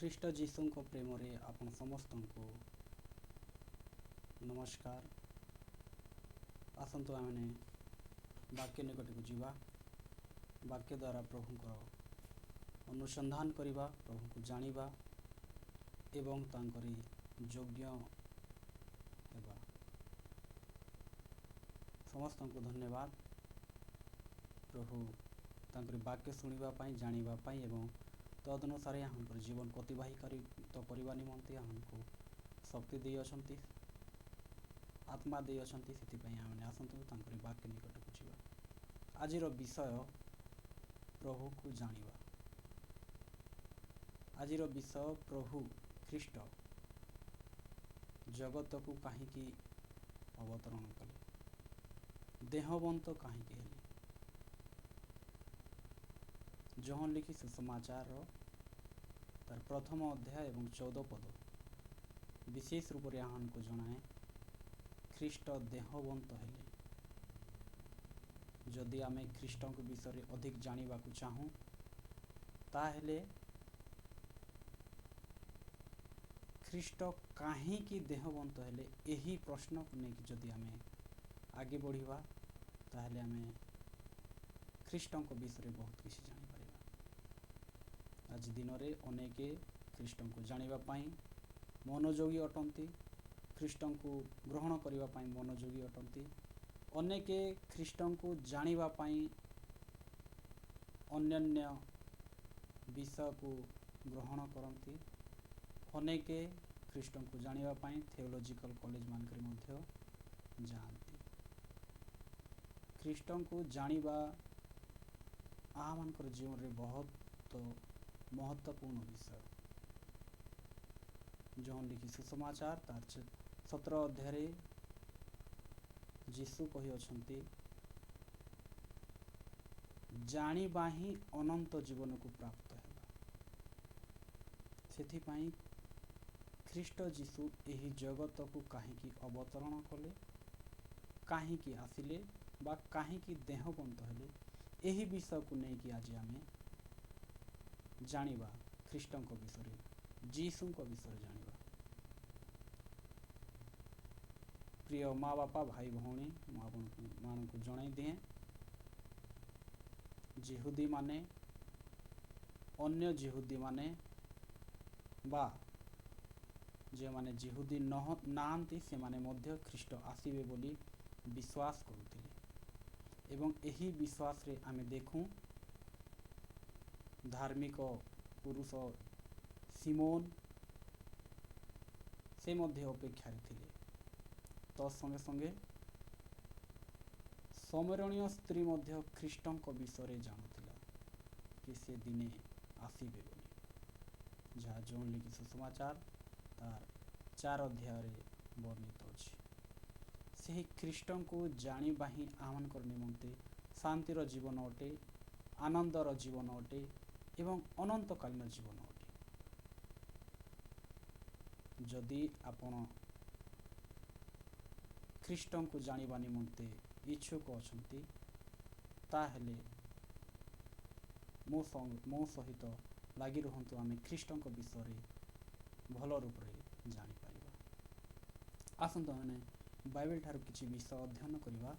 ଖ୍ରୀଷ୍ଟ ଯୀଶୁଙ୍କ ପ୍ରେମରେ ଆପଣ ସମସ୍ତଙ୍କୁ ନମସ୍କାର। ଆସନ୍ତୁ ଆମେ ବାକ୍ୟ ନିକଟକୁ ଯିବା। ବାକ୍ୟ ଦ୍ୱାରା ପ୍ରଭୁଙ୍କର ଅନୁସନ୍ଧାନ କରିବା, ପ୍ରଭୁଙ୍କୁ ଜାଣିବା ଏବଂ ତାଙ୍କରି ଯୋଗ୍ୟ ହେବା। ସମସ୍ତଙ୍କୁ ଧନ୍ୟବାଦ। ପ୍ରଭୁ ତାଙ୍କରି ବାକ୍ୟ ଶୁଣିବା ପାଇଁ, ଜାଣିବା ପାଇଁ ଏବଂ ତଦନୁସାରେ ଆମଙ୍କର ଜୀବନକୁ ଅତିବାହିତ କରିବା ନିମନ୍ତେ ଆମକୁ ଶକ୍ତି ଦେଇଅଛନ୍ତି, ଆତ୍ମା ଦେଇଅଛନ୍ତି। ସେଥିପାଇଁ ଆମେ ଆସନ୍ତୁ ତାଙ୍କରି ବାକ୍ୟ ନିକଟକୁ ଯିବା। ଆଜିର ବିଷୟ ପ୍ରଭୁକୁ ଜାଣିବା। ଆଜିର ବିଷୟ ପ୍ରଭୁ ଖ୍ରୀଷ୍ଟ ଜଗତକୁ କାହିଁକି ଅବତରଣ କଲେ, ଦେହବନ୍ତ କାହିଁକି ହେଲେ। ଯୋହନ ଲିଖି ସୁସମାଚାରର ତାର ପ୍ରଥମ ଅଧ୍ୟାୟ ଏବଂ 14 ପଦ ବିଶେଷ ରୂପରେ ଆମକୁ ଜଣାଏ ଖ୍ରୀଷ୍ଟ ଦେହବନ୍ତ ହେଲେ। ଯଦି ଆମେ ଖ୍ରୀଷ୍ଟଙ୍କ ବିଷୟରେ ଅଧିକ ଜାଣିବାକୁ ଚାହୁଁ, ତାହେଲେ ଖ୍ରୀଷ୍ଟ କାହିଁକି ଦେହବନ୍ତ ହେଲେ, ଏହି ପ୍ରଶ୍ନକୁ ନେଇକି ଯଦି ଆମେ ଆଗେ ବଢ଼ିବା, ତାହେଲେ ଆମେ ଖ୍ରୀଷ୍ଟଙ୍କ ବିଷୟରେ ବହୁତ କିଛି ଜାଣିପାରିବା। ଆଜି ଦିନରେ ଅନେକେ ଖ୍ରୀଷ୍ଟଙ୍କୁ ଜାଣିବା ପାଇଁ ମନୋଯୋଗୀ ଅଟନ୍ତି, ଖ୍ରୀଷ୍ଟଙ୍କୁ ଗ୍ରହଣ କରିବା ପାଇଁ ମନୋଯୋଗୀ ଅଟନ୍ତି। ଅନେକେ ଖ୍ରୀଷ୍ଟଙ୍କୁ ଜାଣିବା ପାଇଁ ଅନ୍ୟାନ୍ୟ ବିଷୟକୁ ଗ୍ରହଣ କରନ୍ତି। ଅନେକେ ଖ୍ରୀଷ୍ଟଙ୍କୁ ଜାଣିବା ପାଇଁ ଥିଓଲୋଜିକାଲ କଲେଜ ମାନଙ୍କରେ ମଧ୍ୟ ଯାଆନ୍ତି। ଖ୍ରୀଷ୍ଟଙ୍କୁ ଜାଣିବା ଆମମାନଙ୍କର ଜୀବନରେ ବହୁତ ମହତ୍ୱପୂର୍ଣ୍ଣ ବିଷୟ। ଯୋହନ ଲିଖି ସୁସମାଚାର ତାର 17 ଅଧ୍ୟାୟରେ ଯୀଶୁ କହିଅଛନ୍ତି, ଜାଣିବା ହିଁ ଅନନ୍ତ ଜୀବନକୁ ପ୍ରାପ୍ତ ହେବା। ସେଥିପାଇଁ ଖ୍ରୀଷ୍ଟ ଯୀଶୁ ଏହି ଜଗତକୁ କାହିଁକି ଅବତରଣ କଲେ, କାହିଁକି ଆସିଲେ ବା କାହିଁକି ଦେହବନ୍ତ ହେଲେ, ଏହି ବିଷୟକୁ ନେଇକି ଆଜି ଆମେ ଜାଣିବା। ଖ୍ରୀଷ୍ଟଙ୍କ ବିଷୟରେ, ଯୀଶୁଙ୍କ ବିଷୟରେ ଜାଣିବା। ପ୍ରିୟ ମା ବାପା, ଭାଇ ଭଉଣୀ, ମୁଁ ଆପଣମାନଙ୍କୁ ଜଣାଇ ଦିଏ, ଜିହୁଦୀମାନେ, ଅନ୍ୟ ଜିହୁଦୀମାନେ ବା ଯେଉଁମାନେ ଜିହୁଦୀ ନାହାନ୍ତି, ସେମାନେ ମଧ୍ୟ ଖ୍ରୀଷ୍ଟ ଆସିବେ ବୋଲି ବିଶ୍ୱାସ କରୁଥିଲେ। ଏବଂ ଏହି ବିଶ୍ୱାସରେ ଆମେ ଦେଖୁଁ ଧାର୍ମିକ ପୁରୁଷ ସିମୋନ, ସେ ମଧ୍ୟ ଅପେକ୍ଷାରେ ଥିଲେ। ତ ସଙ୍ଗେ ସଙ୍ଗେ ସମରଣୀୟ ସ୍ତ୍ରୀ ମଧ୍ୟ ଖ୍ରୀଷ୍ଟଙ୍କ ବିଷୟରେ ଜାଣୁଥିଲା କି ସେ ଦିନେ ଆସିବେ ବୋଲି, ଯାହା ଯୋହନ ଲିଖି ସୁସମାଚାର ତାର 4 ଅଧ୍ୟାୟରେ ବର୍ଣ୍ଣିତ ଅଛି। ସେହି ଖ୍ରୀଷ୍ଟଙ୍କୁ ଜାଣିବା ହିଁ ଆମମାନଙ୍କର ନିମନ୍ତେ ଶାନ୍ତିର ଜୀବନ ଅଟେ, ଆନନ୍ଦର ଜୀବନ ଅଟେ ଏବଂ ଅନନ୍ତକାଳୀନ ଜୀବନ ଅଟେ। ଯଦି ଆପଣ ଖ୍ରୀଷ୍ଟଙ୍କୁ ଜାଣିବା ନିମନ୍ତେ ଇଚ୍ଛୁକ ଅଛନ୍ତି, ତାହେଲେ ମୋ ସହିତ ଲାଗି ରୁହନ୍ତୁ। ଆମେ ଖ୍ରୀଷ୍ଟଙ୍କ ବିଷୟରେ ଭଲ ରୂପରେ ଜାଣିପାରିବା। ଆସନ୍ତୁ ଆମେ ବାଇବେଲ ଠାରୁ କିଛି ବିଷୟ ଅଧ୍ୟୟନ କରିବା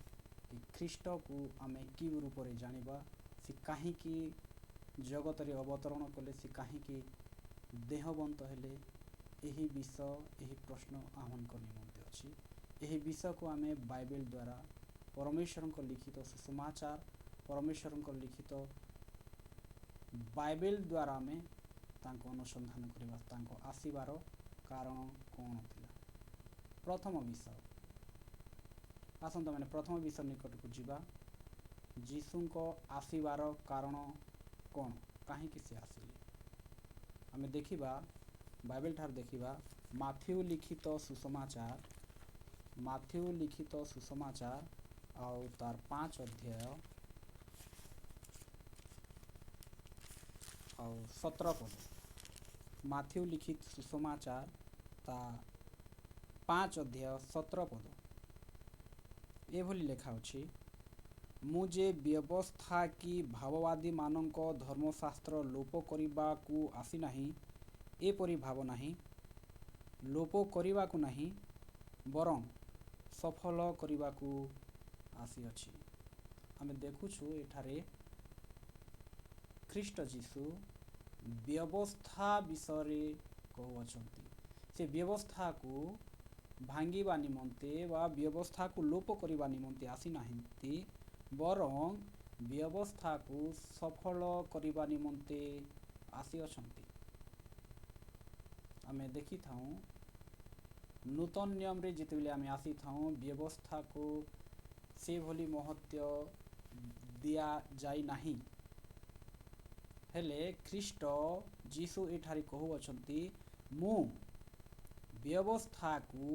କି ଖ୍ରୀଷ୍ଟକୁ ଆମେ କି ରୂପରେ ଜାଣିବା, ସେ କାହିଁକି ଜଗତରେ ଅବତରଣ କଲେ, ସେ କାହିଁକି ଦେହବନ୍ତ ହେଲେ। ଏହି ବିଷୟ, ଏହି ପ୍ରଶ୍ନ ଆମମାନଙ୍କ ନିମନ୍ତେ ଅଛି। ଏହି ବିଷୟକୁ ଆମେ ବାଇବେଲ ଦ୍ୱାରା, ପରମେଶ୍ୱରଙ୍କ ଲିଖିତ ସୁସମାଚାର, ପରମେଶ୍ୱରଙ୍କ ଲିଖିତ ବାଇବେଲ ଦ୍ୱାରା ଆମେ ତାଙ୍କୁ ଅନୁସନ୍ଧାନ କରିବା, ତାଙ୍କ ଆସିବାର କାରଣ କ'ଣ ଥିଲା। ପ୍ରଥମ ବିଷୟ, ଆସନ୍ତୁ ଆମେ ପ୍ରଥମ ବିଷୟ ନିକଟକୁ ଯିବା। ଯୀଶୁଙ୍କ ଆସିବାର କାରଣ କ'ଣ, କାହିଁକି ସେ ଆସିଲେ। ଆମେ ଦେଖିବା, ବାଇବେଲ ଠାରୁ ଦେଖିବା ମାଥ୍ୟୁ ଲିଖିତ ସୁସମାଚାର, ମାଥ୍ୟୁ ଲିଖିତ ସୁସମାଚାର ଆଉ ତାର 5 ଅଧ୍ୟାୟ ଆଉ 17 ପଦ। ମାଥ୍ୟୁ ଲିଖିତ ସୁସମାଚାର ତା 5 ଅଧ୍ୟାୟ 17 ପଦ ଏଭଳି ଲେଖା ଅଛି, ମୁଁ ଯେ ବ୍ୟବସ୍ଥା କି ଭାବବାଦୀମାନଙ୍କ ଧର୍ମଶାସ୍ତ୍ର ଲୋପ କରିବାକୁ ଆସିନାହିଁ, एपरी भावना ही लोप करने को नहीं बरं सफल करने को आसी अछि। आमे देखुछु एठारे ख्रीष्ट जीशु व्यवस्था विषय कहउछंती। से व्यवस्था को भांगिबा निमंते वा व्यवस्था को लोप करने निमंते आसी नाहिंती बरं व्यवस्था को सफल करने निमंते आसी अछंती। आमे देखि थाऊ नूतन नियम रे जितेबले आमे आसी थाऊ व्यवस्था को से भली महत्व दिया जाई नाही। हेले ख्रीष्ट जीशु एठारे कहउछंती मु व्यवस्था को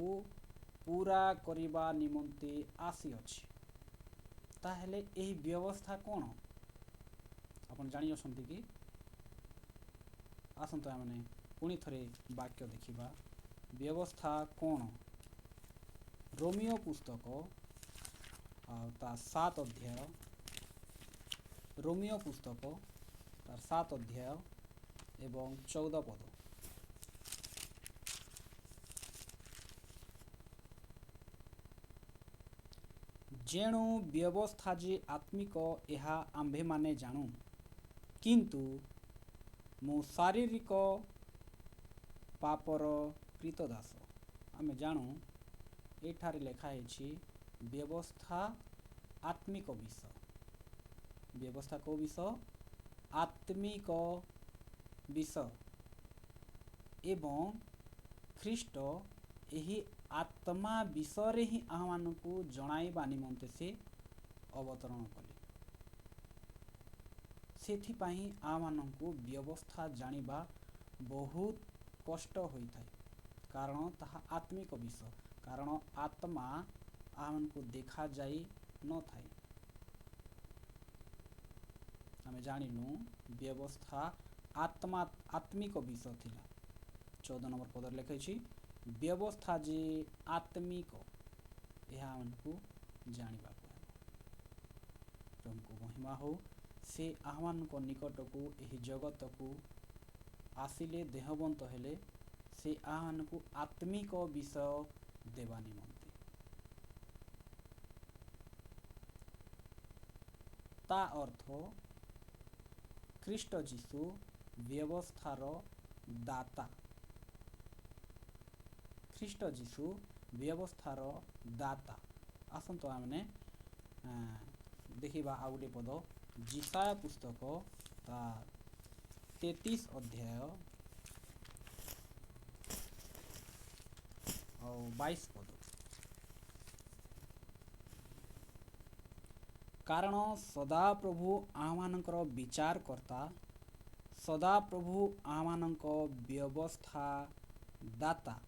पूरा करने निमंते आसी अछि। ताहेले एही व्यवस्था कोन आपण जानि अछंती कि? आसंतो आमने पुणी थरे वाक्य देखिबा। व्यवस्था कोन? रोमियो पुस्तक ता 7 अध्याय, रोमियो पुस्तक तार 7 अध्याय एवं 14 पद। जेणु व्यवस्था जे आत्मिक यहा आंभे माने जानू किंतु मु शारीरिक पापर कृतदास। आमे जानू एठारे लेखा है व्यवस्था आत्मिक विषय। व्यवस्था को विषय आत्मिक विषय एवं ख्रीष्ट यही आत्मा विषय ही आह्वान को जणाइबा निमंते से अवतरण कले। सेथिपाई आह्वान को व्यवस्था जानिबा बहुत कष्ट होई थाए कारण ताहा आत्मिक विषय। कारण आत्मा आह्वान को देखा जाई न थाए। आमे जानिलु व्यवस्था आत्मिक विषय थिला। 14 नंबर पदर लिखाई व्यवस्था जे आत्मिक यह हमको जानिबा को। प्रभु को महिमा हो। से आह्वान को निकट को यही जगत को आसिले देहवंत हेले से आह्वान को आत्मिक विषय देवा निमंते। ता अर्थ ख्रीष्ट जीशु व्यवस्थार दाता। ख्रीष्ट जीशु व्यवस्थार दाता। आसंतो आमने देखिबा आउ गोटे पद जिसाया पुस्तक ता 33 अध्याय और 22 पद। कारण सदा प्रभु आह्वानकर विचार करता सदा प्रभु आह्वानक व्यवस्था दाता।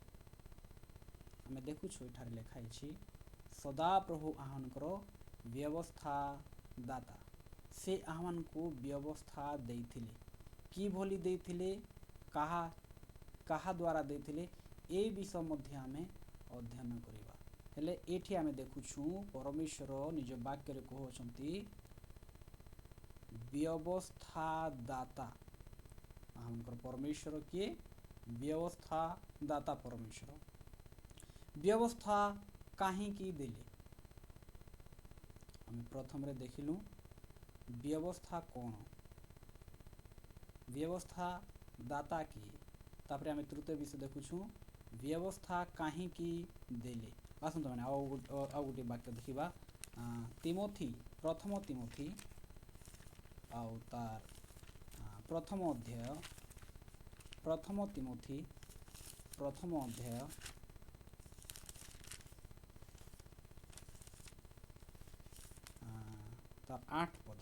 आमे देखुछु एठारे लेखाई छी सदा प्रभु आह्वानकर व्यवस्था दाता। से आह्वान को व्यवस्था देइथिले कि भली देइथिले कहा द्वारा देइथिले ए विषय मध्य आमे अध्ययन करिबा। हेले एठी आमे देखुछु परमेश्वर निज वाक्य रे कहउछंती व्यवस्था दाता। आमकर परमेश्वर के व्यवस्था दाता परमेश्वर। व्यवस्था काहे की देले आमे प्रथम रे देखिलु व्यवस्था कोन व्यवस्था दाता की। तापरे आमे तृतीय विषय देखुछु व्यवस्था काहे की देले। आसंतो माने आउ गोटे वाक्य देखिबा तिमोथी प्रथम तिमोथी आउ तार प्रथम अध्याय प्रथम तिमोथी प्रथम अध्याय तार 8 पद।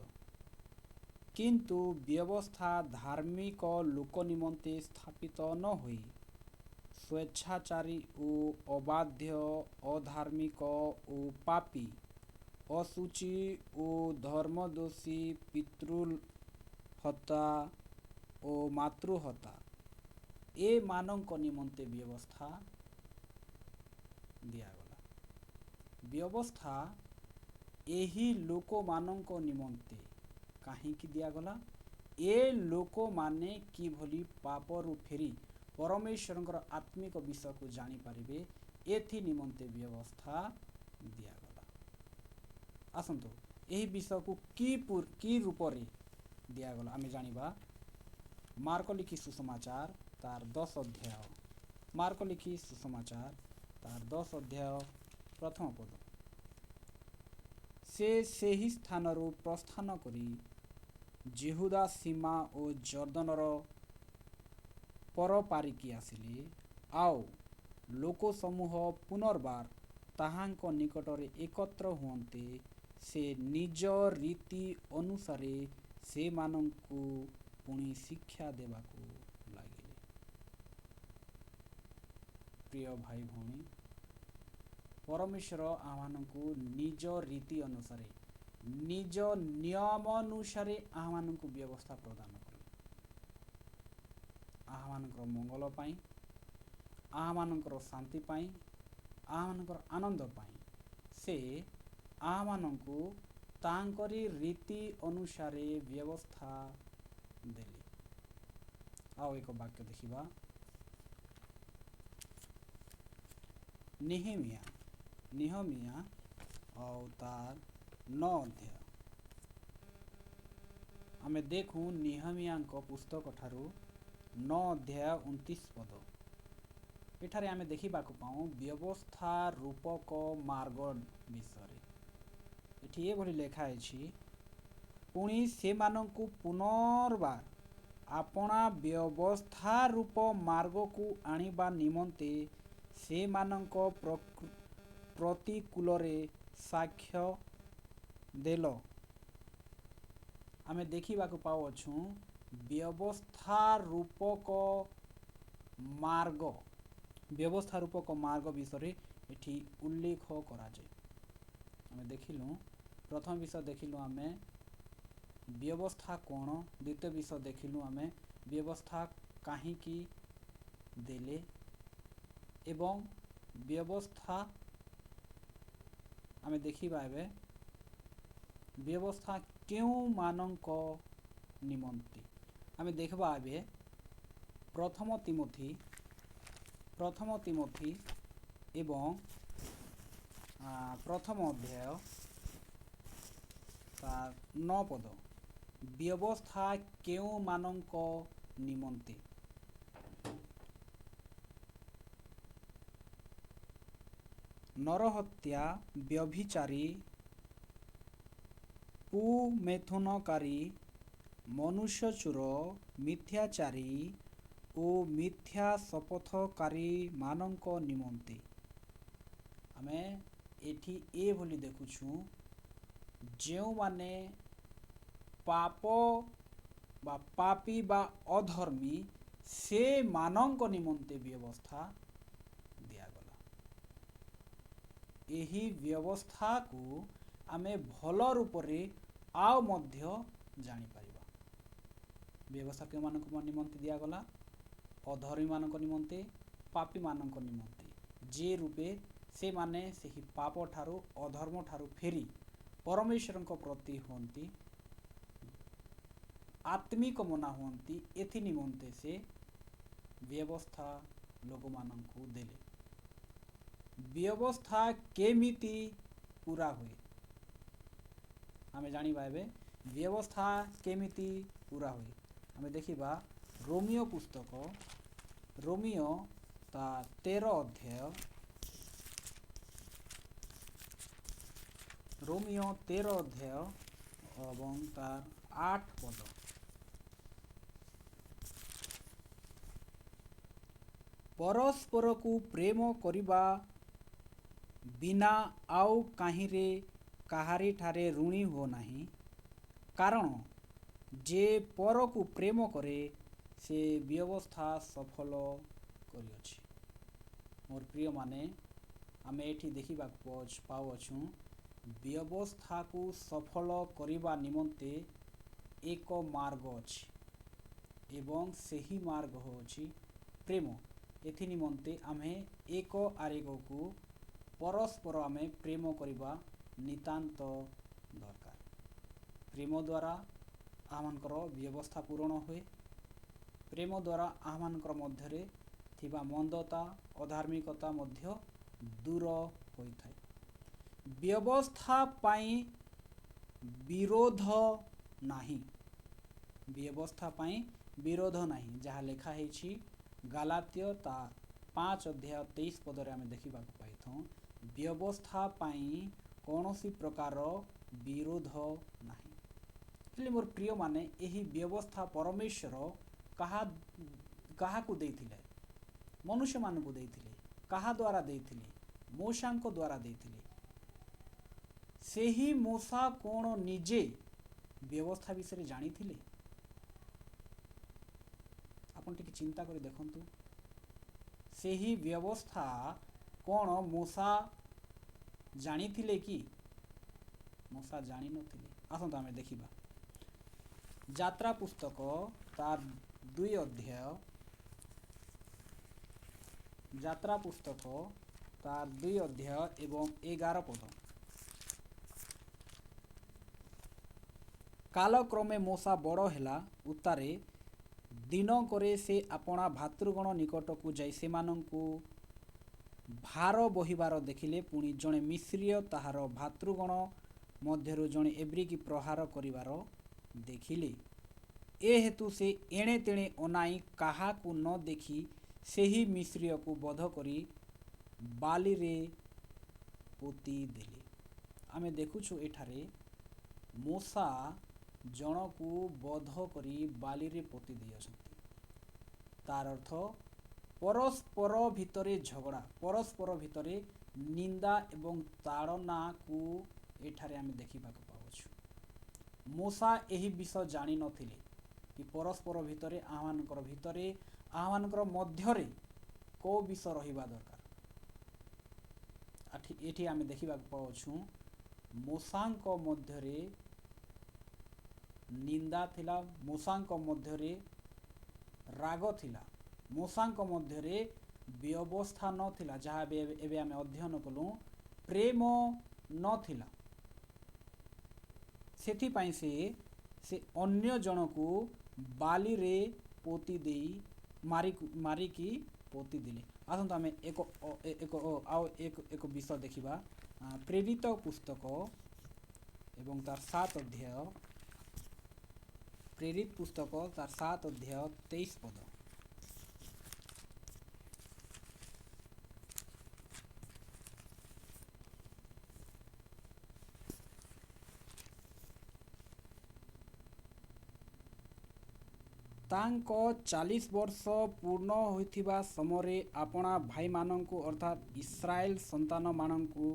किंतु व्यवस्था धार्मिक लोक निमंते स्थापित न होई स्वेच्छाचारी ओ अबाध्य अधार्मिक ओ पापी असुचि ओ धर्मदोषी पितृहत्या ओ मातृहत्या ए मानक निमंते व्यवस्था दियागला। व्यवस्था एही लोक मानक निमंते काहे की दियागला ए लोक माने कि भली पापरु फेरी परमेश्वर आत्मिक विषय को जानीपारे एथि निमंते व्यवस्था दिगला। आसतु यही विषय को कि रूप से दिगला आम जाना। मार्क लिखि सुसमाचार तार 10 अध्याय, मार्क लिखि सुसमाचार तार 10 अध्याय प्रथम पद। से ही स्थान प्रस्थान करी जेहुदा सीमा और जर्दनर पर पारिकी आसिले। आओ लोक समूह पुनर्बार ताहांक निकटरे एकत्र हुअन्ते। से निज रीति अनुसार से मानंकु पुणी शिक्षा देवाकू लागिले। प्रिय भाई भौणी, परमेश्वर आमानंकु निज रीति अनुसार निज नियम अनुसार आमानंकु व्यवस्था प्रदान करे। आमानंकर मंगल पाई, आमानंकर शांति पाई, आमानंकर आनंद पाई से आमानंकु तांकरी रीति अनुसार व्यवस्था देली। आओ एक वाक्य देखिबा। निहमिया और तार 9 अध्याय आमे देखूँ। निहमिया पुस्तक ठारू 9 अध्याय 29 पद। एठारे आमे देखिबा को पाऊँ व्यवस्था रूपक मार्ग विषय। एठी ये भली लेखा है, पुणी से मानंकु पुनर्बार आपना व्यवस्था रूप मार्ग को आनिबा निमंते से मानंक प्रतिकूल साक्ष्य देलो। आमे देखिबा को पाउछु व्यवस्था रूपक मार्ग, व्यवस्था रूपक मार्ग विषय एठी उल्लेख करा जाय। आमे देखिलु प्रथम विषय देखिलु आमे व्यवस्था कोण, द्वितीय विषय देखिलु आमे व्यवस्था काहींकी देले एवं व्यवस्था आमे देखिबा एबे व्यवस्था केउ मानंक निमंते। आमे देखबा एबे प्रथम तिमोथी एवं प्रथम अध्याय तार 9 पद। व्यवस्था केउ मानंक निमंते। नरहत्या, व्यभिचारी, कुमेथुनकारी, मनुष्यचोर, मिथ्याचारी और मिथ्या शपथकारी मानंक निमंते। आमे एठी ए भली देखुछु जेउ माने पाप बा पापी बा अधर्मी से मानंक निमंते व्यवस्था दियागला। यही व्यवस्था को आमे भल रूप रे आउ मध्य जानी परिबा। व्यवस्था के मानक निमंते दियागला, अधर्मी मानक निमंते, पापी मानक निमंते, जे रूपे से माने सेही पाप ठारू अधर्म ठारू फेरी परमेश्वर प्रति हुंती आत्मिक मना हुंती एथि निमंते से व्यवस्था लोक मानंकु देले। व्यवस्था केमिति पूरा हुए आमे जानी बाबे। व्यवस्था केमिति पूरा हुए आमे देखिबा रोमियो पुस्तक, रोमियो ता 13 अध्याय, रोमियो 13 अध्याय एवं तार 8 पद। परस्पर को प्रेम करिबा बिना आउ काहिरे काहारी ठारे ऋणी हो नाही। कारण जे पर को प्रेम करे से व्यवस्था सफल करिअछि। मोर प्रिय माने आमे एठी देखिबा पाउछु व्यवस्था को सफल करिबा निमंते एक मार्ग अछि एवं सही मार्ग होछि प्रेम। एथि निमंते आमे एक आरेक को परस्पर आमे प्रेम करिबा नितांत दरकार। प्रेम द्वारा आमनकर व्यवस्था पूर्ण हुए। प्रेम द्वारा आमनकर मध्यरे ଥିବା ମନ୍ଦତା ଅଧାର୍ମିକତା ମଧ୍ୟ ଦୂର ହୋଇଥାଏ। ବ୍ୟବସ୍ଥା ପାଇଁ ବିରୋଧ ନାହିଁ। ବ୍ୟବସ୍ଥା ପାଇଁ ବିରୋଧ ନାହିଁ, ଯାହା ଲେଖା ହେଇଛି ଗାଲାତ୍ୟ ତା 5:23 ଆମେ ଦେଖିବାକୁ ପାଇଥାଉ। ବ୍ୟବସ୍ଥା ପାଇଁ କୌଣସି ପ୍ରକାର ବିରୋଧ ନାହିଁ। ହେଲେ ମୋର ପ୍ରିୟମାନେ, ଏହି ବ୍ୟବସ୍ଥା ପରମେଶ୍ୱର କାହାକୁ ଦେଇଥିଲେ? ମନୁଷ୍ୟମାନଙ୍କୁ ଦେଇଥିଲେ। କାହା ଦ୍ୱାରା ଦେଇଥିଲେ? ମୂଷାଙ୍କ ଦ୍ୱାରା ଦେଇଥିଲେ। ସେହି ମୂଷା କ'ଣ ନିଜେ ବ୍ୟବସ୍ଥା ବିଷୟରେ ଜାଣିଥିଲେ? ଆପଣ ଟିକେ ଚିନ୍ତା କରି ଦେଖନ୍ତୁ। ସେହି ବ୍ୟବସ୍ଥା କ'ଣ ମୂଷା ଜାଣିଥିଲେ କି? ମୂଷା ଜାଣିନଥିଲେ। ଆସନ୍ତୁ ଆମେ ଦେଖିବା। ଯାତ୍ରା ପୁସ୍ତକ ତାର 2 ଅଧ୍ୟାୟ, ଯାତ୍ରା ପୁସ୍ତକ ତାର 2 ଅଧ୍ୟାୟ ଏବଂ 11 ପଦ। କାଲକ୍ରମେ ମୂଷା ବଡ଼ ହେଲା ଉତ୍ତାରେ ଦିନକରେ ସେ ଆପଣା ଭାତୃଗଣ ନିକଟକୁ ଯାଇ ସେମାନଙ୍କୁ ଭାର ବହିବାର ଦେଖିଲେ। ପୁଣି ଜଣେ ମିଶ୍ରୀୟ ତାହାର ଭାତୃଗଣ ମଧ୍ୟରୁ ଜଣେ ଏବ୍ରୀକି ପ୍ରହାର କରିବାର ଦେଖିଲେ। ଏ ହେତୁ ସେ ଏଣେ ତେଣେ ଅନାଇ କାହାକୁ ନ ଦେଖି ସେହି ମିଶ୍ରୀୟକୁ ବଧ କରି ବାଲିରେ ପୋତି ଦେଲେ। ଆମେ ଦେଖୁଛୁ ଏଠାରେ ମୂଷା ଜଣକୁ ବଧ କରି ବାଲିରେ ପୋତି ଦେଇଅଛନ୍ତି। ତାର ଅର୍ଥ ପରସ୍ପର ଭିତରେ ଝଗଡ଼ା, ପରସ୍ପର ଭିତରେ ନିନ୍ଦା ଏବଂ ତାଡ଼ନାକୁ ଏଠାରେ ଆମେ ଦେଖିବାକୁ ପାଉଛୁ। ମୂଷା ଏହି ବିଷୟ ଜାଣିନଥିଲେ କି ପରସ୍ପର ଭିତରେ ଆମମାନଙ୍କର ମଧ୍ୟରେ କେଉଁ ବିଷୟ ରହିବା ଦରକାର। ଏଠି ଆମେ ଦେଖିବାକୁ ପାଉଛୁ ମୂଷାଙ୍କ ମଧ୍ୟରେ ନିନ୍ଦା ଥିଲା, ମୂଷାଙ୍କ ମଧ୍ୟରେ ରାଗ ଥିଲା, ମୂଷାଙ୍କ ମଧ୍ୟରେ ବ୍ୟବସ୍ଥା ନଥିଲା, ଯାହା ଏବେ ଆମେ ଅଧ୍ୟୟନ କଲୁ, ପ୍ରେମ ନଥିଲା। ସେଥିପାଇଁ ସେ ଅନ୍ୟ ଜଣକୁ ବାଲିରେ ପୋତି ଦେଇ ମାରିକି ପୋତି ଦେଲେ। ଆସନ୍ତୁ ଆମେ ଏକ ବିଷୟ ଦେଖିବା। ପ୍ରେରିତ ପୁସ୍ତକ ଏବଂ ତାର 7 ଅଧ୍ୟାୟ, ପ୍ରେରିତ ପୁସ୍ତକ ତାର 7 ଅଧ୍ୟାୟ 23 ପଦ। ତାଙ୍କ 40 ବର୍ଷ ପୂର୍ଣ୍ଣ ହୋଇଥିବା ସମୟରେ ଆପଣା ଭାଇମାନଙ୍କୁ ଅର୍ଥାତ୍ ଇସ୍ରାଏଲ ସନ୍ତାନମାନଙ୍କୁ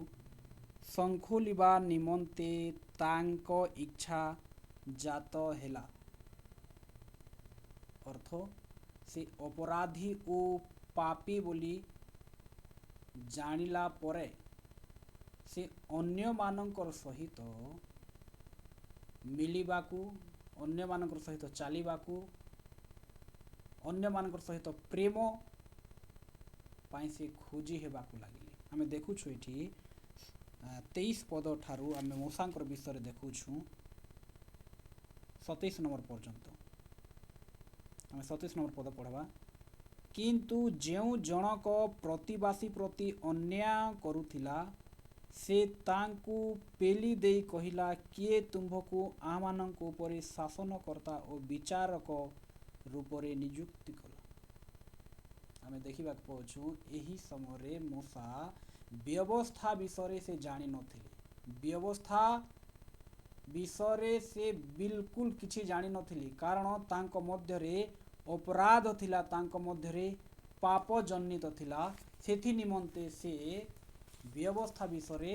ସଂଖୋଲିବା ନିମନ୍ତେ ତାଙ୍କ ଇଚ୍ଛା ଜାତ ହେଲା। ଅର୍ଥ ସେ ଅପରାଧୀ ଓ ପାପୀ ବୋଲି ଜାଣିଲା ପରେ ସେ ଅନ୍ୟମାନଙ୍କର ସହିତ ମିଳିବାକୁ, ଅନ୍ୟମାନଙ୍କର ସହିତ ଚାଲିବାକୁ, ଅନ୍ୟମାନଙ୍କର ସହିତ ପ୍ରେମ ପାଇଁ ସେ ଖୋଜି ହେବାକୁ ଲାଗିଲେ। ଆମେ ଦେଖୁଛୁ ଏଠି 23 ପଦ ଠାରୁ ଆମେ ମୂଷାଙ୍କର ବିଷୟରେ ଦେଖୁଛୁ 27 ନମ୍ବର ପର୍ଯ୍ୟନ୍ତ। ଆମେ 27 ନମ୍ବର ପଦ ପଢ଼ବା। କିନ୍ତୁ ଯେଉଁ ଜଣକ ପ୍ରତିବାସୀ ପ୍ରତି ଅନ୍ୟାୟ କରୁଥିଲା ସେ ତାଙ୍କୁ ପେଲି ଦେଇ କହିଲା, କିଏ ତୁମ୍ଭକୁ ଆମମାନଙ୍କ ଉପରେ ଶାସନକର୍ତ୍ତା ଓ ବିଚାରକ ରୂପରେ ନିଯୁକ୍ତି କଲା? ଆମେ ଦେଖିବାକୁ ପାଉଛୁ ଏହି ସମୟରେ ମୂଷା ବ୍ୟବସ୍ଥା ବିଷୟରେ ସେ ଜାଣିନଥିଲେ। ବ୍ୟବସ୍ଥା ବିଷୟରେ ସେ ବିଲକୁଲ କିଛି ଜାଣିନଥିଲେ, କାରଣ ତାଙ୍କ ମଧ୍ୟରେ ଅପରାଧ ଥିଲା, ତାଙ୍କ ମଧ୍ୟରେ ପାପ ଜନିତ ଥିଲା। ସେଥି ନିମନ୍ତେ ସେ ବ୍ୟବସ୍ଥା ବିଷୟରେ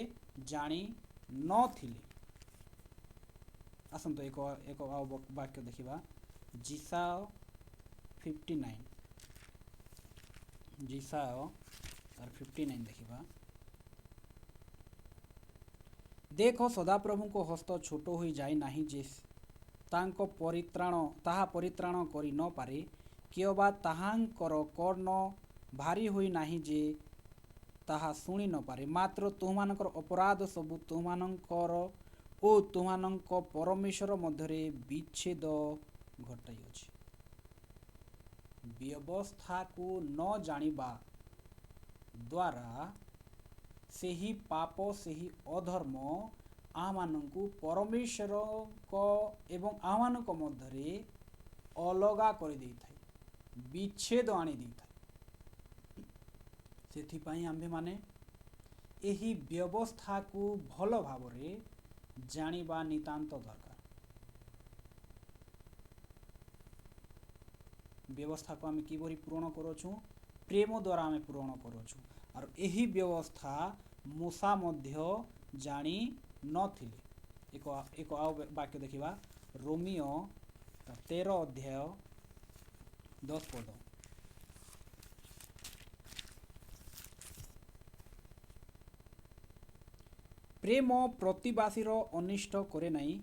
ଜାଣି ନଥିଲେ। ଆସନ୍ତୁ ଏକ ବାକ୍ୟ ଦେଖିବା। ଜିସାୟ 59, ଜିସାୟ 59 ଦେଖିବା। ଦେଖ, ସଦାପ୍ରଭୁଙ୍କ ହସ୍ତ ଛୋଟ ହୋଇ ଯାଇ ନାହିଁ ଯେ ତାହା ପରିତ୍ରାଣ କରି ନ ପାରେ, କିଅବା ତାହାଙ୍କର କର୍ଣ୍ଣ ଭାରି ହୋଇ ନାହିଁ ଯେ ତାହା ଶୁଣି ନ ପାରେ। ମାତ୍ର ତୁମମାନଙ୍କର ଅପରାଧ ସବୁ ତୁମମାନଙ୍କର ଓ ତୁମମାନଙ୍କ ପରମେଶ୍ୱର ମଧ୍ୟରେ ବିଚ୍ଛେଦ ଘଟାଇଅଛି। व्यवस्था को न जानिबा द्वारा ସେହି ପାପ ସେହି ଅଧର୍ମ ଆମମାନଙ୍କୁ ପରମେଶ୍ୱରଙ୍କ ଏବଂ ଆମମାନଙ୍କ ମଧ୍ୟରେ ଅଲଗା କରିଦେଇଥାଏ, ବିଚ୍ଛେଦ ଆଣି ଦେଇଥାଏ। ସେଥିପାଇଁ ଆମ୍ଭେମାନେ ଏହି ବ୍ୟବସ୍ଥାକୁ ଭଲ ଭାବରେ ଜାଣିବା ନିତାନ୍ତ ଦରକାର। ବ୍ୟବସ୍ଥାକୁ ଆମେ କିପରି ପୂରଣ କରୁଛୁ? ପ୍ରେମ ଦ୍ୱାରା ଆମେ ପୂରଣ କରୁଛୁ। আর ଏହି ବ୍ୟବସ୍ଥା ମୂଷା ମଧ୍ୟ ଜାଣି ନଥିଲେ। ଏକ ଆଉ ବାକ୍ୟ ଦେଖିବା, ରୋମିଓ 13 ଅଧ୍ୟାୟ 10 ପଦ। ପ୍ରେମ ପ୍ରତିବାସୀର ଅନିଷ୍ଟ କରେ ନାହିଁ,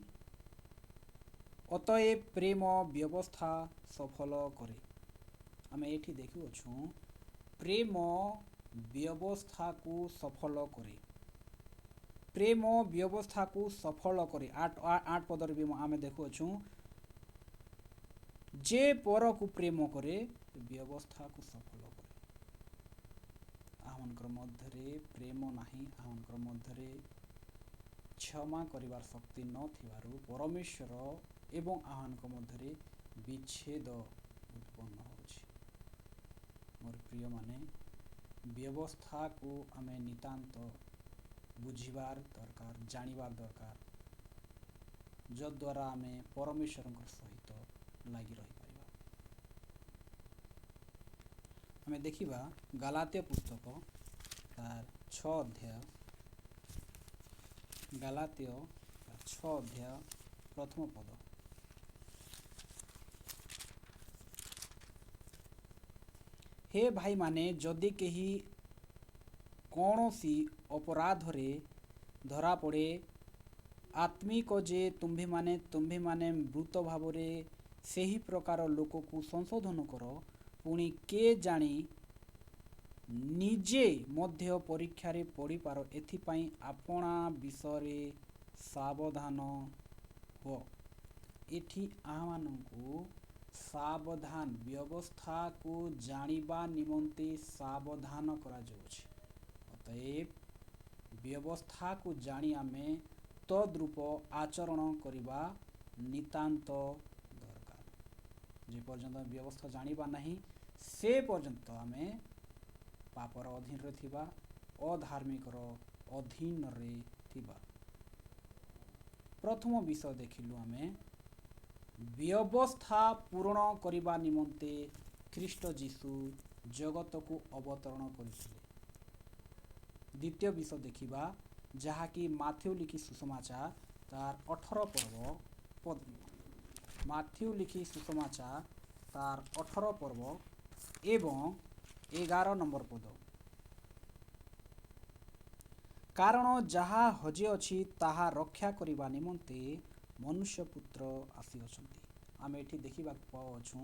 ଅତଏବ ପ୍ରେମ ବ୍ୟବସ୍ଥା ସଫଳ କରେ। ଆମେ ଏଠି ଦେଖୁଅଛୁ ପ୍ରେମ ବ୍ୟବସ୍ଥାକୁ ସଫଳ କରେ। ପ୍ରେମ ବ୍ୟବସ୍ଥାକୁ ସଫଳ କରେ। 8 ପଦରେ ବି ଆମେ ଦେଖୁଅଛୁ, ଯେ ପରକୁ ପ୍ରେମ କରେ ବ୍ୟବସ୍ଥାକୁ ସଫଳ କରେ। ଆମମାନଙ୍କର ମଧ୍ୟରେ ପ୍ରେମ ନାହିଁ, ଆମମାନଙ୍କର ମଧ୍ୟରେ କ୍ଷମା କରିବାର ଶକ୍ତି ନଥିବାରୁ ପରମେଶ୍ୱର ଏବଂ ଆମମାନଙ୍କ ମଧ୍ୟରେ ବିଚ୍ଛେଦ ଉତ୍ପନ୍ନ ହେଉଛି। ମୋର ପ୍ରିୟମାନେ, ବ୍ୟବସ୍ଥାକୁ ଆମେ ନିତାନ୍ତ ବୁଝିବାର ଦରକାର, ଜାଣିବାର ଦରକାର, ଯଦ୍ୱାରା ଆମେ ପରମେଶ୍ୱରଙ୍କ ସହିତ ଲାଗି ରହିପାରିବା। ଆମେ ଦେଖିବା ଗାଲାତ୍ୟ ପୁସ୍ତକ ତାର 6 ଅଧ୍ୟାୟ, ଗାଲାତ୍ୟ 6 ଅଧ୍ୟାୟ ପ୍ରଥମ ପଦ। ହେ ଭାଇମାନେ, ଯଦି କେହି କୌଣସି ଅପରାଧରେ ଧରାପଡ଼େ, ଆତ୍ମିକ ଯେ ତୁମ୍ଭେମାନେ ମୃତ ଭାବରେ ସେହି ପ୍ରକାର ଲୋକକୁ ସଂଶୋଧନ କର, ପୁଣି କିଏ ଜାଣି ନିଜେ ମଧ୍ୟ ପରୀକ୍ଷାରେ ପଡ଼ିପାର, ଏଥିପାଇଁ ଆପଣା ବିଷୟରେ ସାବଧାନ ହୁଅ। ଏଠି ଆମମାନଙ୍କୁ ସାବଧାନ, ବ୍ୟବସ୍ଥାକୁ ଜାଣିବା ନିମନ୍ତେ ସାବଧାନ କରାଯାଉଛି। ଅତଏବ ବ୍ୟବସ୍ଥାକୁ ଜାଣି ଆମେ ତଦ୍ରୂପ ଆଚରଣ କରିବା ନିତାନ୍ତ ଦରକାର। ଯେ ପର୍ଯ୍ୟନ୍ତ ବ୍ୟବସ୍ଥା ଜାଣିବା ନାହିଁ, ସେ ପର୍ଯ୍ୟନ୍ତ ଆମେ ପାପର ଅଧୀନରେ ଥିବା, ଅଧାର୍ମିକର ଅଧୀନରେ ଥିବା। ପ୍ରଥମ ବିଷୟ ଦେଖିଲୁ ଆମେ ବ୍ୟବସ୍ଥା ପୂରଣ କରିବା ନିମନ୍ତେ ଖ୍ରୀଷ୍ଟ ଯୀଶୁ ଜଗତକୁ ଅବତରଣ କରିଥିଲେ। ଦ୍ୱିତୀୟ ବିଷୟ ଦେଖିବା, ଯାହାକି ମାଥ୍ୟୁ ଲିଖି ସୁସମାଚାର ତାର 18 ପର୍ବ, ମାଥ୍ୟୁ ଲିଖି ସୁସମାଚାର ତାର 18 ପର୍ବ ଏବଂ 11 নম্বর ପଦ। କାରଣ ଯାହା ହଜିଅଛି ତାହା ରକ୍ଷା କରିବା ନିମନ୍ତେ ମନୁଷ୍ୟପୁତ୍ର ଆସିଅଛନ୍ତି। ଆମେ ଏଠି ଦେଖିବାକୁ ପାଉଛୁ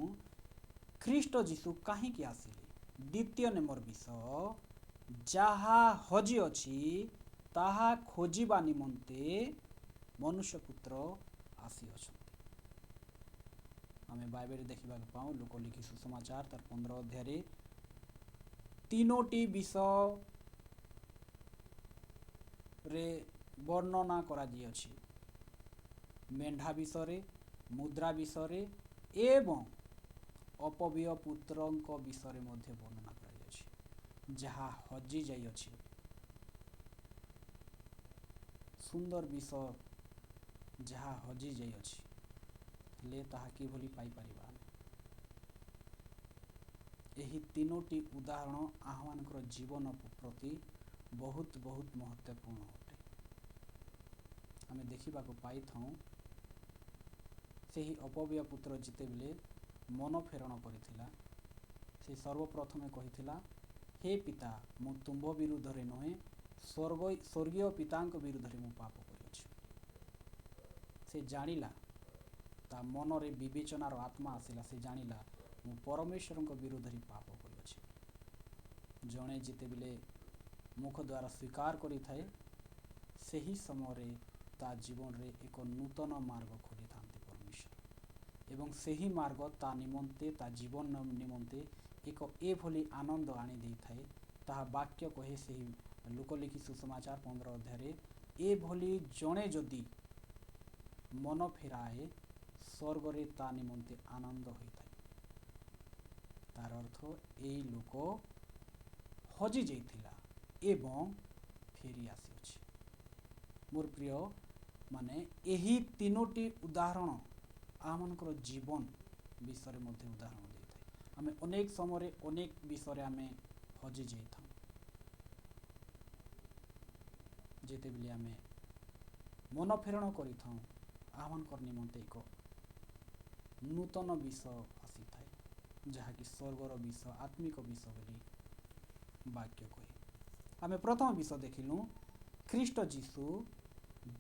ଖ୍ରୀଷ୍ଟ ଯୀଶୁ କାହିଁକି ଆସିଲେ। ଦ୍ୱିତୀୟ ନମ୍ବର ବିଷୟ, ଯାହା ହଜିଅଛି ତାହା ଖୋଜିବା ନିମନ୍ତେ ମନୁଷ୍ୟପୁତ୍ର ଆସିଅଛନ୍ତି। ଆମେ ବାଇବେଲରେ ଦେଖିବାକୁ ପାଉ ଲୋକ ଲିଖି ସୁସମାଚାର ତାର 15 ଅଧ୍ୟାୟରେ 3ଟି ବିଷୟରେ ବର୍ଣ୍ଣନା କରାଯାଇଅଛି। ମେଣ୍ଢା ବିଷୟରେ, ମୁଦ୍ରା ବିଷୟରେ ଏବଂ ଅପବ୍ୟୟ ପୁତ୍ରଙ୍କ ବିଷୟରେ ମଧ୍ୟ ବର୍ଣ୍ଣନା କରାଯାଇଛି, ଯାହା ହଜି ଯାଇଅଛି। ସୁନ୍ଦର ବିଷୟ, ଯାହା ହଜି ଯାଇଅଛି, ହେଲେ ତାହା କିଭଳି ପାଇପାରିବା? ଏହି 3ଟି ଉଦାହରଣ ଆମମାନଙ୍କର ଜୀବନ ପ୍ରତି ବହୁତ ମହତ୍ୱପୂର୍ଣ୍ଣ ଅଟେ। ଆମେ ଦେଖିବାକୁ ପାଇଥାଉ ସେହି ଅପବ୍ୟୟ ପୁତ୍ର ଯେତେବେଳେ ମନ ଫେରଣ କରିଥିଲା, ସେ ସର୍ବପ୍ରଥମେ କହିଥିଲା, ହେ ପିତା, ମୁଁ ତୁମ୍ଭ ବିରୁଦ୍ଧରେ ନୁହେଁ, ସ୍ୱର୍ଗୀୟ ପିତାଙ୍କ ବିରୁଦ୍ଧରେ ମୁଁ ପାପ କରିଅଛି। ସେ ଜାଣିଲା, ତା ମନରେ ବିବେଚନାର ଆତ୍ମା ଆସିଲା, ସେ ଜାଣିଲା ମୁଁ ପରମେଶ୍ୱରଙ୍କ ବିରୁଦ୍ଧରେ ପାପ କରିଅଛି। ଜଣେ ଯେତେବେଳେ ମୁଖ ଦ୍ୱାରା ସ୍ୱୀକାର କରିଥାଏ, ସେହି ସମୟରେ ତା ଜୀବନରେ ଏକ ନୂତନ ମାର୍ଗ ଖୋଲିଥାନ୍ତି ପରମେଶ୍ୱର ଏବଂ ସେହି ମାର୍ଗ ତା ନିମନ୍ତେ ତା ଜୀବନ ନିମନ୍ତେ ଏକ ଏଭଳି ଆନନ୍ଦ ଆଣି ଦେଇଥାଏ। ତାହା ବାକ୍ୟ କହେ ସେହି ଲୁକଲିଖି ସୁସମାଚାର 15 ଅଧ୍ୟାୟରେ, ଏଭଳି ଜଣେ ଯଦି ମନ ଫେରାଏ ସ୍ୱର୍ଗରେ ତା ନିମନ୍ତେ ଆନନ୍ଦ ହୋଇଥାଏ। ତାର ଅର୍ଥ ଏଇ ଲୋକ ହଜି ଯାଇଥିଲା ଏବଂ ଫେରି ଆସିଅଛି। ମୋର ପ୍ରିୟ ମାନେ ଏହି ତିନୋଟି ଉଦାହରଣ ଆମମାନଙ୍କର ଜୀବନ ବିଷୟରେ ମଧ୍ୟ ଉଦାହରଣ ଦେଇଥାଏ। ଆମେ ଅନେକ ସମୟରେ ଅନେକ ବିଷୟରେ ଆମେ ହଜି ଯାଇଥାଉ। ଯେତେବେଳେ ଆମେ ମନ ଫେରଣ କରିଥାଉ ଆମମାନଙ୍କର ନିମନ୍ତେ ଏକ ନୂତନ ବିଷ ଆସିଥାଏ, ଯାହାକି ସ୍ୱର୍ଗର ବିଷ, ଆତ୍ମିକ ବିଷ ବୋଲି ବାକ୍ୟ କହେ। ଆମେ ପ୍ରଥମ ବିଷ ଦେଖିଲୁ ଖ୍ରୀଷ୍ଟ ଯୀଶୁ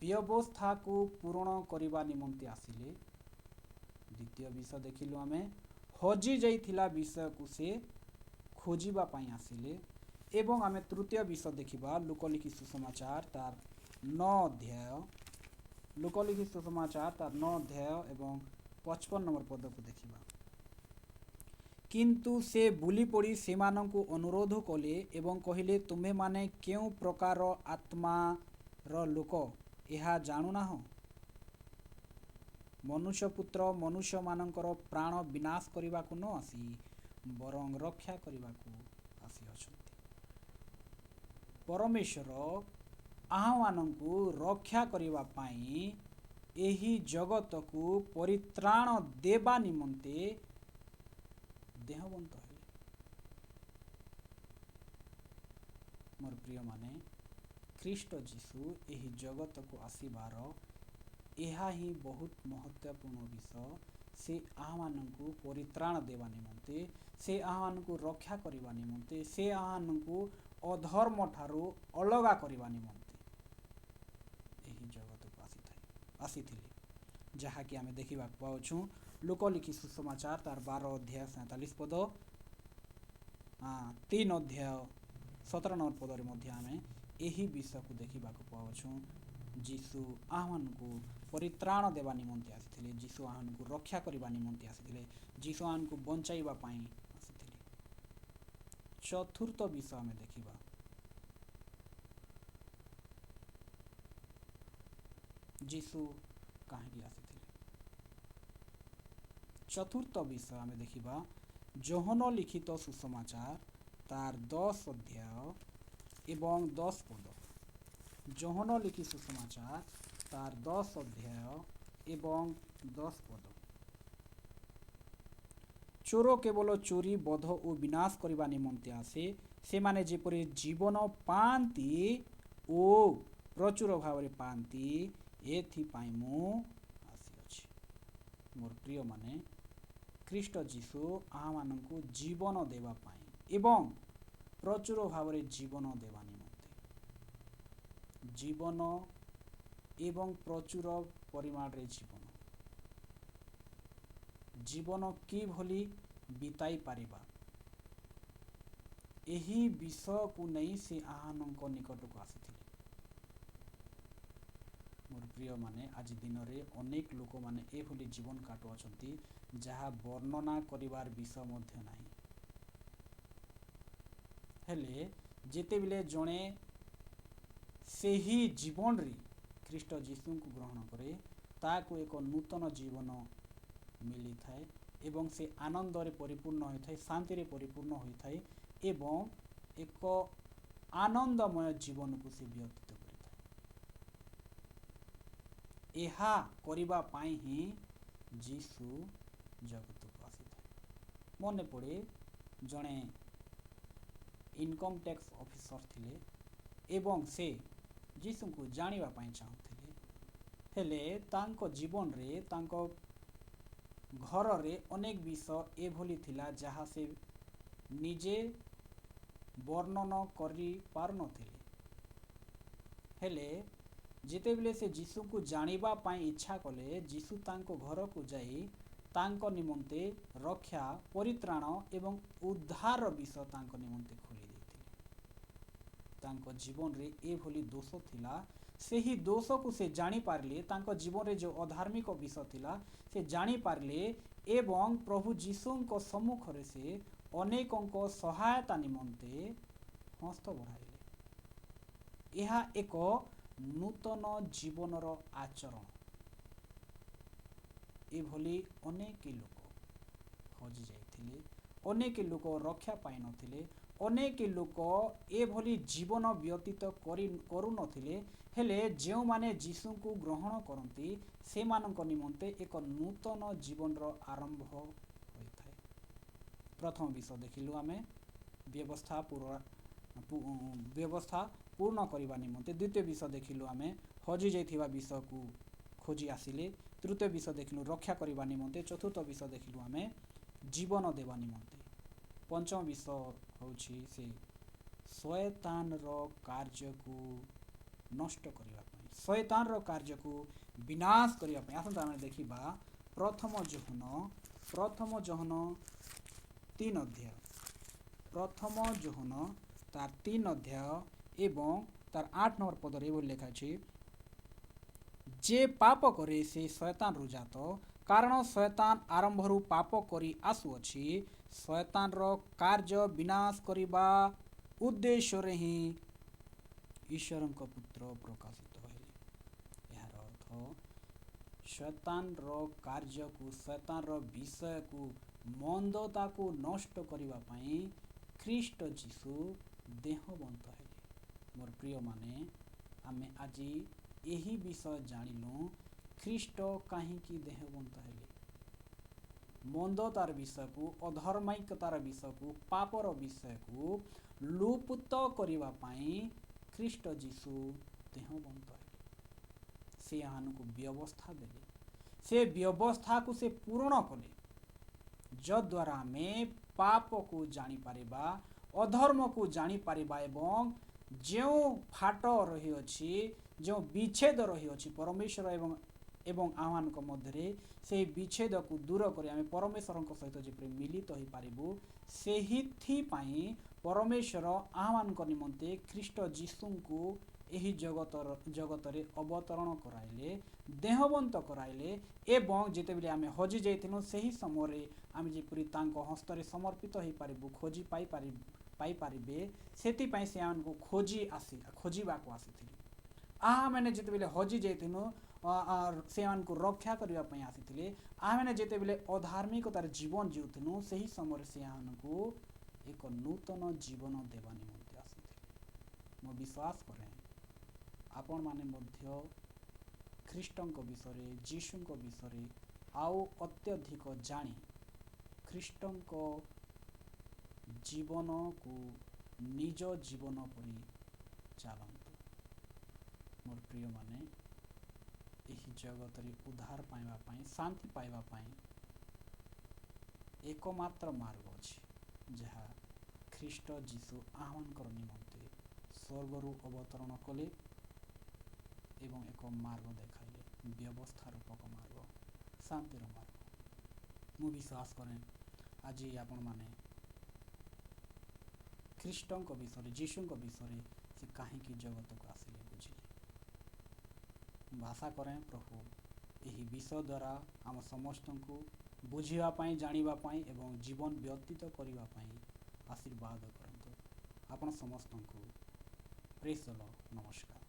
ବ୍ୟବସ୍ଥାକୁ ପୂରଣ କରିବା ନିମନ୍ତେ ଆସିଲେ। ଦ୍ୱିତୀୟ ବିଷ ଦେଖିଲୁ ଆମେ ହଜି ଯାଇଥିଲା ବିଷୟକୁ ସେ ଖୋଜିବା ପାଇଁ ଆସିଲେ। ଏବଂ ଆମେ ତୃତୀୟ ବିଷ ଦେଖିବା ଲୁକଲିଖି ସୁସମାଚାର ତାର 9 ଅଧ୍ୟାୟ, ଲୁକଲିଖି ସୁସମାଚାର ତାର 9 ଅଧ୍ୟାୟ ଏବଂ 55 ନମ୍ବର ପଦକୁ ଦେଖିବା। କିନ୍ତୁ ସେ ବୁଲି ପଡ଼ି ସେମାନଙ୍କୁ ଅନୁରୋଧ କଲେ ଏବଂ କହିଲେ, ତୁମେମାନେ କେଉଁ ପ୍ରକାର ଆତ୍ମାର ଲୋକ ଏହା ଜାଣୁନାହଁ? ମନୁଷ୍ୟପୁତ୍ର ମନୁଷ୍ୟମାନଙ୍କର ପ୍ରାଣ ବିନାଶ କରିବାକୁ ନ ଆସି ବରଂ ରକ୍ଷା କରିବାକୁ ଆସିଅଛନ୍ତି। ପରମେଶ୍ୱର ଆମମାନଙ୍କୁ ରକ୍ଷା କରିବା ପାଇଁ ଏହି ଜଗତକୁ ପରିତ୍ରାଣ ଦେବା ନିମନ୍ତେ ଦେହବନ୍ତ ହେଲେ। ମୋର ପ୍ରିୟମାନେ, ଖ୍ରୀଷ୍ଟ ଯୀଶୁ ଏହି ଜଗତକୁ ଆସିବାର ଏହା ହିଁ ବହୁତ ମହତ୍ୱପୂର୍ଣ୍ଣ ବିଷୟ। ସେ ଆମମାନଙ୍କୁ ପରିତ୍ରାଣ ଦେବା ନିମନ୍ତେ, ସେ ଆମମାନଙ୍କୁ ରକ୍ଷା କରିବା ନିମନ୍ତେ, ସେ ଆମମାନଙ୍କୁ ଅଧର୍ମ ଠାରୁ ଅଲଗା କରିବା ନିମନ୍ତେ ଏହି ଜଗତକୁ ଆସିଥିଲେ, ଯାହାକି ଆମେ ଦେଖିବାକୁ ପାଉଛୁ ଲୁକଲିଖି ସୁସମାଚାର ତାର 12 ଅଧ୍ୟାୟ 47 ପଦ, 3 ଅଧ୍ୟାୟ 17 ନମ୍ବର ପଦରେ ମଧ୍ୟ ଆମେ ଏହି ବିଷୟକୁ ଦେଖିବାକୁ ପାଉଛୁ। ଯୀଶୁ ଆମମାନଙ୍କୁ ପରିତ୍ରାଣ ଦେବା ନିମନ୍ତେ ଆସିଥିଲେ, ଯୀଶୁ ଆମମାନଙ୍କୁ ରକ୍ଷା କରିବା ନିମନ୍ତେ ଆସିଥିଲେ, ଯୀଶୁ ଆମମାନଙ୍କୁ ବଞ୍ଚାଇବା ପାଇଁ ଆସିଥିଲେ। ଚତୁର୍ଥ ବିଷୟ ଆମେ ଦେଖିବା ଯୀଶୁ କାହିଁକି ଆସିଥିଲେ। ଚତୁର୍ଥ ବିଷୟ ଆମେ ଦେଖିବା ଯୋହନ ଲିଖିତ ସୁସମାଚାର ତାର 10 ଅଧ୍ୟାୟ ଏବଂ 10 ପଦ। ଯୋହନ ଲିଖିତ ସୁସମାଚାର ତାର 10 ଅଧ୍ୟାୟ ଏବଂ 10 ପଦ। ଚୋର କେବଳ ଚୋରି, ବଧ ଓ ବିନାଶ କରିବା ନିମନ୍ତେ ଆସେ। ସେମାନେ ଯେପରି ଜୀବନ ପାଆନ୍ତି ଓ ପ୍ରଚୁର ଭାବରେ ପାଆନ୍ତି, ଏଥିପାଇଁ ମୁଁ ଆସିଅଛି। ମୋର ପ୍ରିୟମାନେ, ଖ୍ରୀଷ୍ଟ ଯୀଶୁ ଆମମାନଙ୍କୁ ଜୀବନ ଦେବା ପାଇଁ ଏବଂ ପ୍ରଚୁର ଭାବରେ ଜୀବନ ଦେବା ନିମନ୍ତେ, ଜୀବନ ଏବଂ ପ୍ରଚୁର ପରିମାଣରେ ଜୀବନ କିଭଳି ବିତାଇ ପାରିବା, ଏହି ବିଷୟକୁ ନେଇ ସେ ଆମମାନଙ୍କ ନିକଟକୁ ଆସିଥିଲେ। ମୋର ପ୍ରିୟମାନେ, ଆଜି ଦିନରେ ଅନେକ ଲୋକମାନେ ଏଭଳି ଜୀବନ କାଟୁଅଛନ୍ତି ଯାହା ବର୍ଣ୍ଣନା କରିବାର ବିଷୟ ମଧ୍ୟ ନାହିଁ। ହେଲେ ଯେତେବେଳେ ଜଣେ ସେହି ଜୀବନରେ ଖ୍ରୀଷ୍ଟ ଯୀଶୁଙ୍କୁ ଗ୍ରହଣ କରେ, ତାକୁ ଏକ ନୂତନ ଜୀବନ ମିଳିଥାଏ ଏବଂ ସେ ଆନନ୍ଦରେ ପରିପୂର୍ଣ୍ଣ ହୋଇଥାଏ, ଶାନ୍ତିରେ ପରିପୂର୍ଣ୍ଣ ହୋଇଥାଏ ଏବଂ ଏକ ଆନନ୍ଦମୟ ଜୀବନକୁ ସେ ବ୍ୟତୀତ କରିଥାଏ। ଏହା କରିବା ପାଇଁ ହିଁ ଯୀଶୁ ଜଗତକୁ ଆସିଥାଏ। ମନେ ପଡ଼େ ଜଣେ ଇନକମ୍ ଟ୍ୟାକ୍ସ ଅଫିସର ଥିଲେ ଏବଂ ସେ ଯୀଶୁଙ୍କୁ ଜାଣିବା ପାଇଁ ଚାହୁଁଥିଲେ। ହେଲେ ତାଙ୍କ ଜୀବନରେ, ତାଙ୍କ ଘରରେ ଅନେକ ବିଷୟ ଏଭଳି ଥିଲା ଯାହା ସେ ନିଜେ ବର୍ଣ୍ଣନା କରିପାରୁନଥିଲେ। ହେଲେ ଯେତେବେଳେ ସେ ଯୀଶୁଙ୍କୁ ଜାଣିବା ପାଇଁ ଇଚ୍ଛା କଲେ, ଯୀଶୁ ତାଙ୍କ ଘରକୁ ଯାଇ ତାଙ୍କ ନିମନ୍ତେ ରକ୍ଷା, ପରିତ୍ରାଣ ଏବଂ ଉଦ୍ଧାର ବିଷୟ ତାଙ୍କ ନିମନ୍ତେ ଖୋଲି ଦେଇଥିଲେ। ତାଙ୍କ ଜୀବନରେ ଏଭଳି ଦୋଷ ଥିଲା, ସେହି ଦୋଷକୁ ସେ ଜାଣିପାରିଲେ, ତାଙ୍କ ଜୀବନରେ ଯେଉଁ ଅଧାର୍ମିକ ବିଷୟ ଥିଲା ସେ ଜାଣିପାରିଲେ ଏବଂ ପ୍ରଭୁ ଯୀଶୁଙ୍କ ସମ୍ମୁଖରେ ସେ ଅନେକଙ୍କ ସହାୟତା ନିମନ୍ତେ ହସ୍ତ ବଢ଼ାଇଲେ। ଏହା ଏକ ନୂତନ ଜୀବନର ଆଚରଣ। ଏଭଳି ଅନେକ ଲୋକ ହଜି ଯାଇଥିଲେ, ଅନେକ ଲୋକ ରକ୍ଷା ପାଇନଥିଲେ, ଅନେକ ଲୋକ ଏଭଳି ଜୀବନ ବ୍ୟତୀତ କରୁନଥିଲେ। ହେଲେ ଯେଉଁମାନେ ଯୀଶୁଙ୍କୁ ଗ୍ରହଣ କରନ୍ତି ସେମାନଙ୍କ ନିମନ୍ତେ ଏକ ନୂତନ ଜୀବନର ଆରମ୍ଭ ହୋଇଥାଏ। ପ୍ରଥମ ବିଷୟ ଦେଖିଲୁ ଆମେ ବ୍ୟବସ୍ଥା ପୂର୍ଣ୍ଣ କରିବା ନିମନ୍ତେ। ଦ୍ୱିତୀୟ ବିଷୟ ଦେଖିଲୁ ଆମେ ହଜି ଯାଇଥିବା ବିଷୟକୁ ଖୋଜି ଆସିଲେ। ତୃତୀୟ ବିଷୟ ଦେଖିଲୁ ରକ୍ଷା କରିବା ନିମନ୍ତେ। ଚତୁର୍ଥ ବିଷୟ ଦେଖିଲୁ ଆମେ ଜୀବନ ଦେବା ନିମନ୍ତେ। ପଞ୍ଚମ ବିଷୟ ହେଉଛି ସେ ଶୟତାନର କାର୍ଯ୍ୟକୁ ନଷ୍ଟ କରିବା ପାଇଁ, ଶୟତାନର କାର୍ଯ୍ୟକୁ ବିନାଶ କରିବା ପାଇଁ। ଆସନ୍ତୁ ଆମେ ଦେଖିବା ପ୍ରଥମ ଯୋହନ 3 ଅଧ୍ୟାୟ। ପ୍ରଥମ ଯୋହନ ତାର 3 ଅଧ୍ୟାୟ ଏବଂ ତାର 8 ନମ୍ବର ପଦରେ ଏଭଳି ଲେଖା ଅଛି, ଯେ ପାପ କରେ ସେ ଶୟତାନରୁ ଜାତ, କାରଣ ଶୟତାନ ଆରମ୍ଭରୁ ପାପ କରି ଆସୁଅଛି। ଶୟତାନର କାର୍ଯ୍ୟ ବିନାଶ କରିବା ଉଦ୍ଦେଶ୍ୟରେ ହିଁ ଈଶ୍ୱରଙ୍କ ପୁତ୍ର ପ୍ରକାଶିତ ହେଲେ। ଏହାର ଅର୍ଥ ଶୟତାନର କାର୍ଯ୍ୟକୁ, ଶୟତାନର ବିଷୟକୁ, ମନ୍ଦତାକୁ ନଷ୍ଟ କରିବା ପାଇଁ ଖ୍ରୀଷ୍ଟ ଯୀଶୁ ଦେହବନ୍ତ ହେଲେ। ମୋର ପ୍ରିୟମାନେ, ଆମେ ଆଜି ଏହି ବିଷୟ ଜାଣିଲୁ ଖ୍ରୀଷ୍ଟ କାହିଁକି ଦେହବନ୍ତ ହେଲେ। ମନ୍ଦତାର ବିଷୟକୁ, ଅଧର୍ମାଇକତାର ବିଷୟକୁ, ପାପର ବିଷୟକୁ ଲୁପ୍ତ କରିବା ପାଇଁ ଖ୍ରୀଷ୍ଟ ଯୀଶୁ ଦେହବନ୍ତ ହେଲେ। ସେ ଆମକୁ ବ୍ୟବସ୍ଥା ଦେଲେ, ସେ ବ୍ୟବସ୍ଥାକୁ ସେ ପୂରଣ କଲେ, ଯଦ୍ୱାରା ଆମେ ପାପକୁ ଜାଣିପାରିବା, ଅଧର୍ମକୁ ଜାଣିପାରିବା ଏବଂ ଯେଉଁ ଫାଟ ରହିଅଛି, ଯେଉଁ ବିଚ୍ଛେଦ ରହିଅଛି ପରମେଶ୍ୱର ଏବଂ ଆମମାନଙ୍କ ମଧ୍ୟରେ, ସେହି ବିଚ୍ଛେଦକୁ ଦୂର କରି ଆମେ ପରମେଶ୍ୱରଙ୍କ ସହିତ ଯେପରି ମିଳିତ ହୋଇପାରିବୁ, ସେଥିପାଇଁ ପରମେଶ୍ୱର ଆମମାନଙ୍କ ନିମନ୍ତେ ଖ୍ରୀଷ୍ଟ ଯୀଶୁଙ୍କୁ ଏହି ଜଗତରେ ଅବତରଣ କରାଇଲେ, ଦେହବନ୍ତ କରାଇଲେ ଏବଂ ଯେତେବେଳେ ଆମେ ହଜି ଯାଇଥିଲୁ ସେହି ସମୟରେ ଆମେ ଯେପରି ତାଙ୍କ ହସ୍ତରେ ସମର୍ପିତ ହୋଇପାରିବୁ, ଖୋଜି ପାଇପାରିବେ, ସେଥିପାଇଁ ସେ ଆମକୁ ଖୋଜିବାକୁ ଆସିଥିଲେ। ଆମେମାନେ ଯେତେବେଳେ ହଜି ଯାଇଥିଲୁ ସେମାନଙ୍କୁ ରକ୍ଷା କରିବା ପାଇଁ ଆସିଥିଲେ। ଆମେମାନେ ଯେତେବେଳେ ଅଧାର୍ମିକତାର ଜୀବନ ଜିଉଥିଲୁ ସେହି ସମୟରେ ସେ ଆମକୁ ଏକ ନୂତନ ଜୀବନ ଦେବା ନିମନ୍ତେ ଆସିଥିଲେ। ମୁଁ ବିଶ୍ୱାସ କରେ ଆପଣମାନେ ମଧ୍ୟ ଖ୍ରୀଷ୍ଟଙ୍କ ବିଷୟରେ, ଯୀଶୁଙ୍କ ବିଷୟରେ ଆଉ ଅତ୍ୟଧିକ ଜାଣି ଖ୍ରୀଷ୍ଟଙ୍କ ଜୀବନକୁ ନିଜ ଜୀବନ ପରି ଚାଲନ୍ତୁ। ମୋର ପ୍ରିୟମାନେ, ଏହି ଜଗତରେ ଉଦ୍ଧାର ପାଇବା ପାଇଁ, ଶାନ୍ତି ପାଇବା ପାଇଁ ଏକମାତ୍ର ମାର୍ଗ ଅଛି, ଯାହା ଖ୍ରୀଷ୍ଟ ଯୀଶୁ ଆମମାନଙ୍କର ନିମନ୍ତେ ସ୍ୱର୍ଗରୁ ଅବତରଣ କଲେ ଏବଂ ଏକ ମାର୍ଗ ଦେଖାଇଲେ, ବ୍ୟବସ୍ଥା ରୂପକ ମାର୍ଗ, ଶାନ୍ତିର ମାର୍ଗ। ମୁଁ ବିଶ୍ୱାସ କରେ ଆଜି ଆପଣମାନେ ଖ୍ରୀଷ୍ଟଙ୍କ ବିଷୟରେ, ଯୀଶୁଙ୍କ ବିଷୟରେ ସେ କାହିଁକି ଜଗତକୁ ଆସିଲେ ବୁଝିଲେ। ମୁଁ ଆଶା କରେ ପ୍ରଭୁ ଏହି ବିଷୟ ଦ୍ୱାରା ଆମ ସମସ୍ତଙ୍କୁ ବୁଝିବା ପାଇଁ, ଜାଣିବା ପାଇଁ ଏବଂ ଜୀବନ ବ୍ୟତୀତ କରିବା ପାଇଁ ଆଶୀର୍ବାଦ କରନ୍ତୁ। ଆପଣ ସମସ୍ତଙ୍କୁ ପ୍ରେଜ୍ ଦ ଲର୍ଡ। ନମସ୍କାର।